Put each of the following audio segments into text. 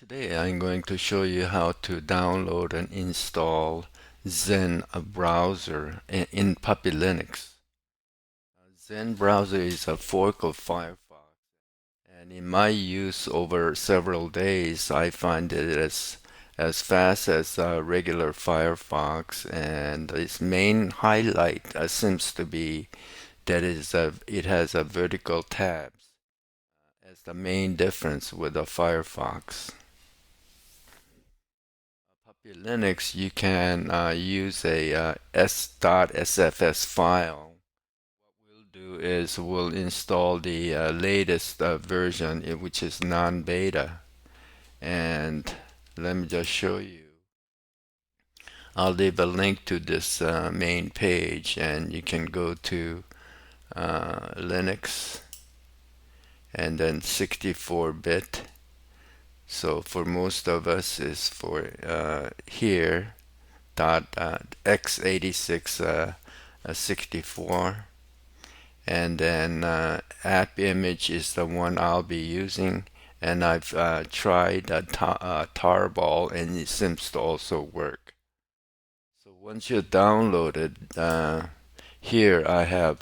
Today I'm going to show you how to download and install Zen browser in PuppyLInux. Zen browser is a fork of Firefox, and in my use over several days I find it as fast as regular Firefox, and its main highlight seems to be that it has a vertical tabs as the main difference with the Firefox. PuppyLinux, you can use a s.sfs file. What we'll do is we'll install the latest version, which is non-beta. And let me just show you. I'll leave a link to this main page, and you can go to Linux and then 64-bit. So for most of us is for here dot x86 64, and then AppImage is the one I'll be using, and I've tried Tarball, and it seems to also work. So once you download it, here I have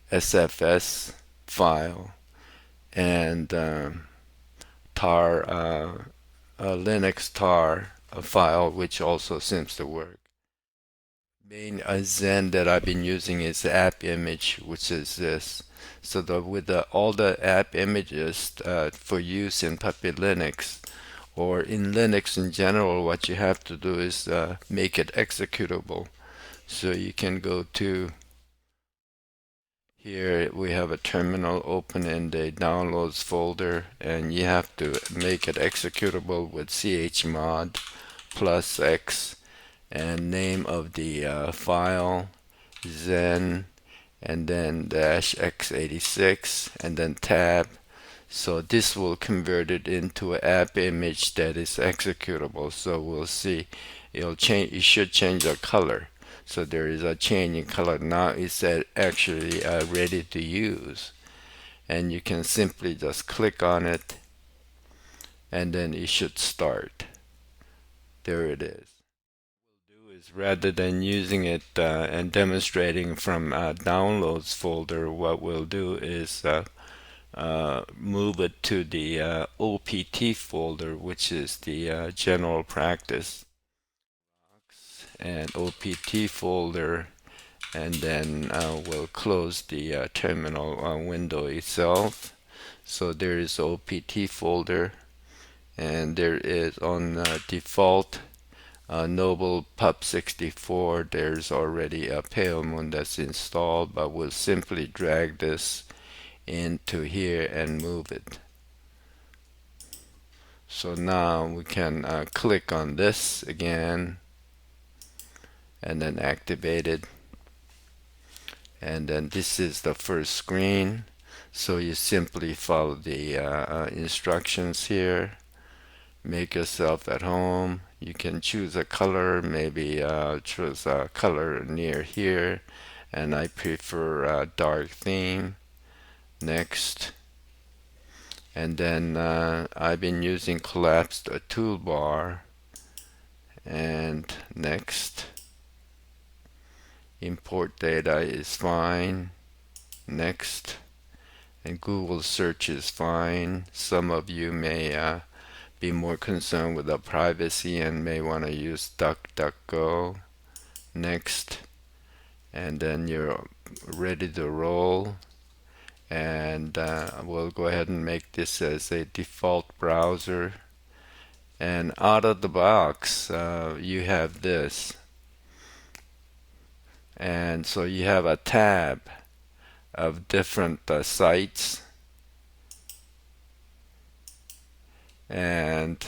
SFS file and Linux tar file, which also seems to work. Main Zen that I've been using is the AppImage, which is this. So with all the app images for use in PuppyLinux or in Linux in general, what you have to do is make it executable. So you can go to here, we have a terminal open in the downloads folder, and you have to make it executable with chmod plus x and name of the file zen, and then dash x86 and then tab. So this will convert it into an app image that is executable. So we'll see it'll change. It should change the color. So there is a change in color. Now it's actually ready to use, and you can simply just click on it and then it should start. There it is. Is rather than using it and demonstrating from downloads folder, what we'll do is move it to the OPT folder, which is the general practice, and OPT folder, and then we'll close the terminal window itself. So there is OPT folder, and there is on default Noble Pup 64. There's already a Pale Moon that's installed, but we'll simply drag this into here and move it. So now we can click on this again and then activate it, and then this is the first screen. So you simply follow the instructions here. Make yourself at home. You can choose a color, maybe choose a color near here, and I prefer a dark theme. Next, and then I've been using collapsed toolbar, and next, import data is fine. Next, and Google search is fine. Some of you may be more concerned with the privacy and may want to use DuckDuckGo. Next, and then you're ready to roll, and we'll go ahead and make this as a default browser. And out of the box you have this, and so you have a tab of different sites, and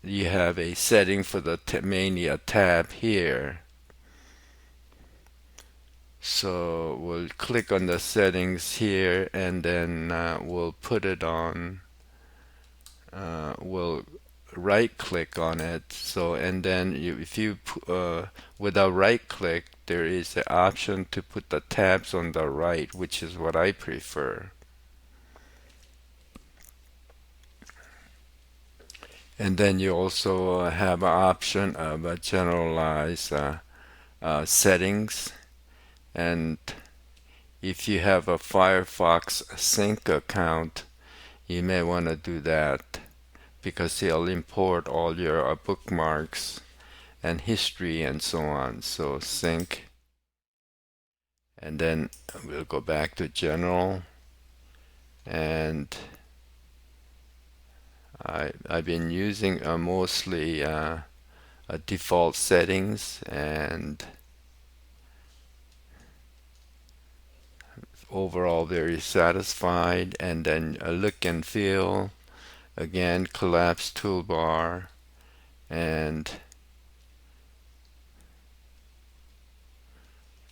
you have a setting for the Mania tab here. So we'll click on the settings here, and then we'll put it on, we'll right click on it. So, and then if you with a right click, there is the option to put the tabs on the right, which is what I prefer. And then you also have an option of generalize settings. And if you have a Firefox sync account, you may want to do that because it'll import all your bookmarks and history and so on. So sync, and then we'll go back to general, and I've been using mostly default settings, and overall very satisfied. And then a look and feel, again collapse toolbar, and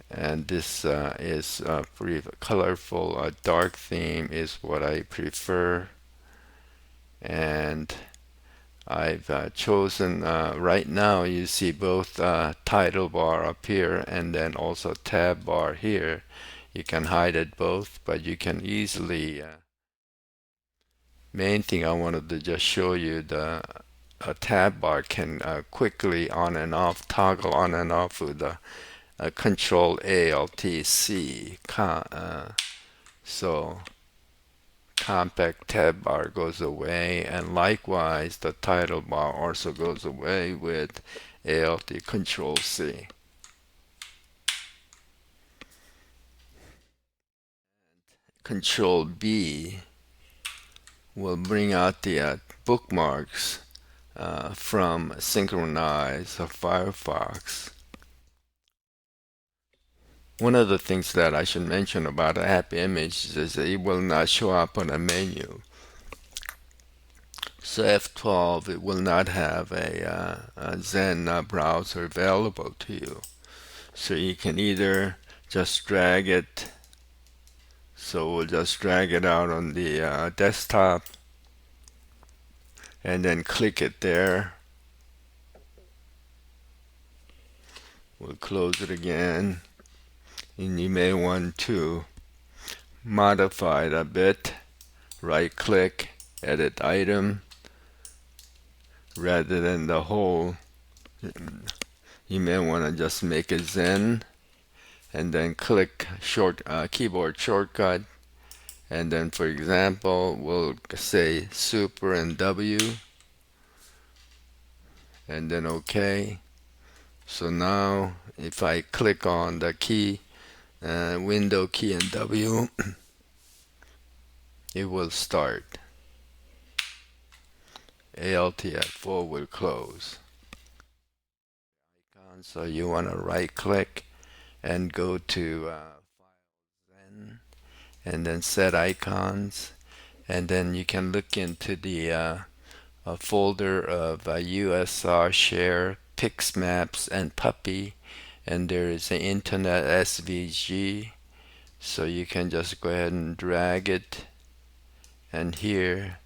this is pretty colorful. A dark theme is what I prefer, and I've chosen right now you see both title bar up here and then also tab bar here. You can hide it both, but you can easily main thing I wanted to just show you, the tab bar can quickly on and off, toggle on and off with the Control Alt C. So compact tab bar goes away, and likewise the title bar also goes away with Alt Control C. Control B will bring out the bookmarks from Synchronize or Firefox. One of the things that I should mention about AppImage is that it will not show up on a menu. So F12, it will not have a Zen browser available to you. So you can either just drag it. So we'll just drag it out on the desktop and then click it there. We'll close it again. And you may want to modify it a bit. Right click, edit item, rather than the whole. You may want to just make it Zen, and then click keyboard shortcut, and then for example we'll say super and W, and then OK. So now if I click on the key, window key and W, it will start. Alt F4 will close. So you want to right click and go to File Zen, and then set icons, and then you can look into the folder of USR share, Pixmaps, and Puppy, and there is an Internet SVG, so you can just go ahead and drag it and here,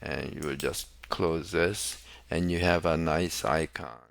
and you will just close this, and you have a nice icon.